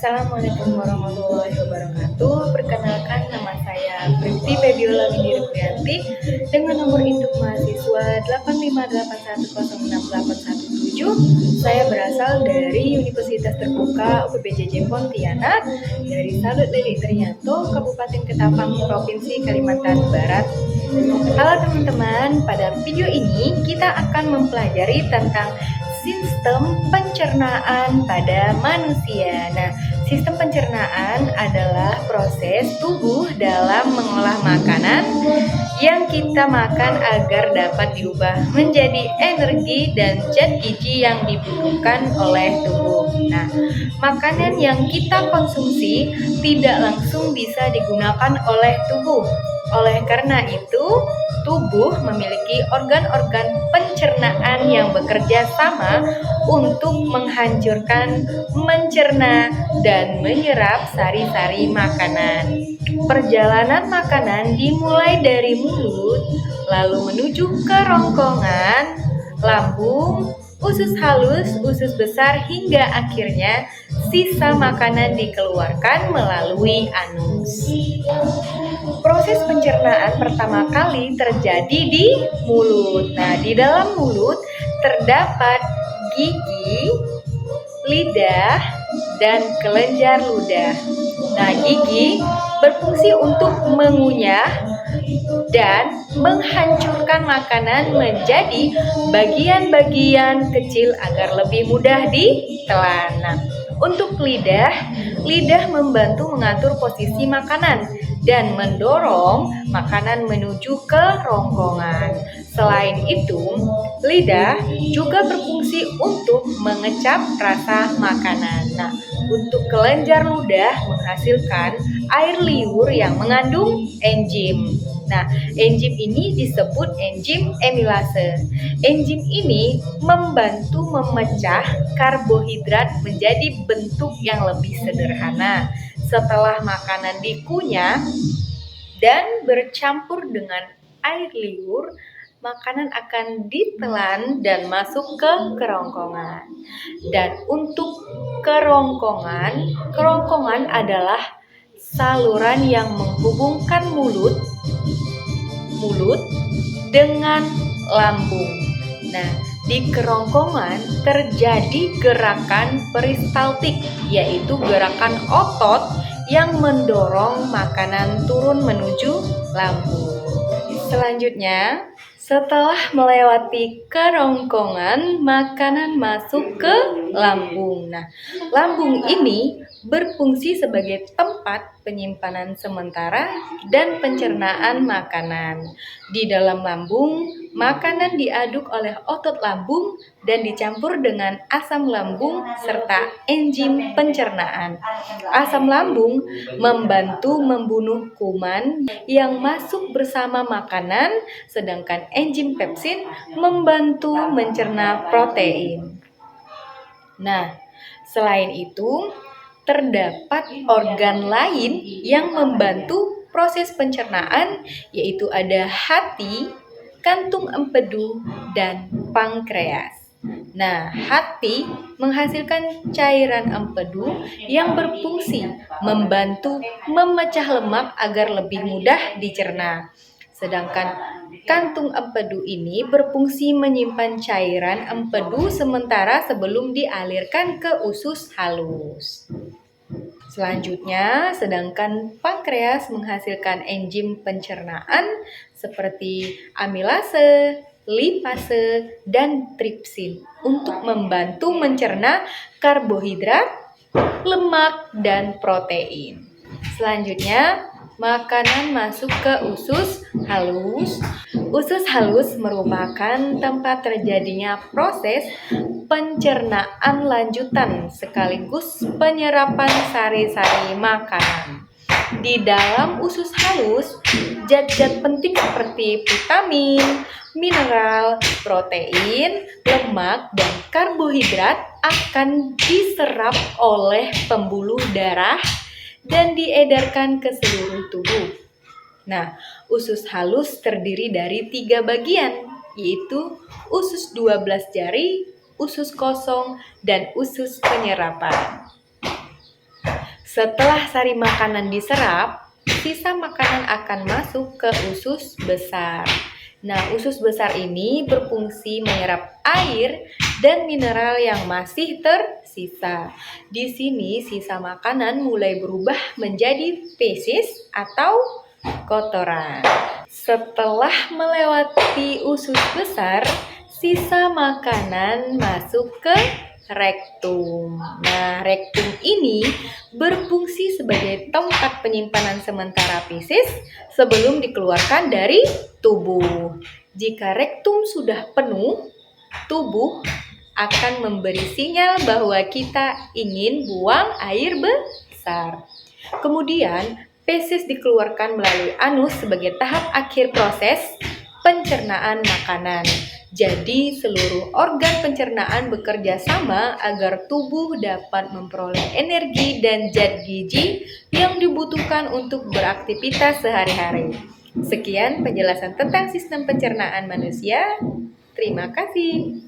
Assalamualaikum warahmatullahi wabarakatuh. Perkenalkan, nama saya Priti Febiola Windy Rupianti dengan nomor induk mahasiswa 858106817. Saya berasal dari Universitas Terbuka UPBJJ Pontianak dari Salut Leli Triyanto, Kabupaten Ketapang, Provinsi Kalimantan Barat. Halo teman-teman, pada video ini kita akan mempelajari tentang sistem pencernaan pada manusia. Nah, sistem pencernaan adalah proses tubuh dalam mengolah makanan yang kita makan agar dapat diubah menjadi energi dan zat gizi yang dibutuhkan oleh tubuh. Nah, makanan yang kita konsumsi tidak langsung bisa digunakan oleh tubuh. Oleh karena itu, tubuh memiliki organ-organ pencernaan yang bekerja sama untuk menghancurkan, mencerna, dan menyerap sari-sari makanan. Perjalanan makanan dimulai dari mulut, lalu menuju ke rongkongan, lambung, usus halus, usus besar, hingga akhirnya sisa makanan dikeluarkan melalui anus. Proses pencernaan pertama kali terjadi di mulut. Nah, di dalam mulut terdapat gigi, lidah, dan kelenjar ludah. Nah, gigi berfungsi untuk mengunyah dan menghancurkan makanan menjadi bagian-bagian kecil agar lebih mudah ditelan. Nah, untuk lidah membantu mengatur posisi makanan dan mendorong makanan menuju ke rongkongan. Selain itu, lidah juga berfungsi untuk mengecap rasa makanan. Nah, untuk kelenjar ludah menghasilkan air liur yang mengandung enzim. Nah, enzim ini disebut enzim amilase. Enzim ini membantu memecah karbohidrat menjadi bentuk yang lebih sederhana. Setelah makanan dikunyah dan bercampur dengan air liur, makanan akan ditelan dan masuk ke kerongkongan. Dan untuk kerongkongan adalah saluran yang menghubungkan mulut dengan lambung. Nah, di kerongkongan terjadi gerakan peristaltik, yaitu gerakan otot yang mendorong makanan turun menuju lambung. Selanjutnya, setelah melewati kerongkongan, makanan masuk ke lambung. Nah, lambung ini berfungsi sebagai tempat penyimpanan sementara dan pencernaan makanan. Di dalam lambung, makanan diaduk oleh otot lambung dan dicampur dengan asam lambung serta enzim pencernaan. Asam lambung membantu membunuh kuman yang masuk bersama makanan, sedangkan enzim pepsin membantu mencerna protein. Nah, selain itu, terdapat organ lain yang membantu proses pencernaan, yaitu ada hati, kantung empedu, dan pankreas. Nah, hati menghasilkan cairan empedu yang berfungsi membantu memecah lemak agar lebih mudah dicerna. Sedangkan kantung empedu ini berfungsi menyimpan cairan empedu sementara sebelum dialirkan ke usus halus. Selanjutnya, sedangkan pankreas menghasilkan enzim pencernaan seperti amilase, lipase, dan tripsin untuk membantu mencerna karbohidrat, lemak, dan protein. Selanjutnya, makanan masuk ke usus halus. Usus halus merupakan tempat terjadinya proses pencernaan lanjutan sekaligus penyerapan sari-sari makanan. Di dalam usus halus, zat-zat penting seperti vitamin, mineral, protein, lemak, dan karbohidrat akan diserap oleh pembuluh darah dan diedarkan ke seluruh tubuh. Nah, usus halus terdiri dari 3 bagian, yaitu usus 12 jari, usus kosong, dan usus penyerapan. Setelah sari makanan diserap, sisa makanan akan masuk ke usus besar. Nah, usus besar ini berfungsi menyerap air dan mineral yang masih tersisa. Di sini sisa makanan mulai berubah menjadi fesis atau kotoran. Setelah melewati usus besar, sisa makanan masuk ke rektum. Nah, rektum ini berfungsi sebagai tempat penyimpanan sementara fesis sebelum dikeluarkan dari tubuh. Jika rektum sudah penuh, tubuh akan memberi sinyal bahwa kita ingin buang air besar. Kemudian, fesis dikeluarkan melalui anus sebagai tahap akhir proses pencernaan makanan. Jadi, seluruh organ pencernaan bekerja sama agar tubuh dapat memperoleh energi dan zat gizi yang dibutuhkan untuk beraktivitas sehari-hari. Sekian penjelasan tentang sistem pencernaan manusia. Terima kasih.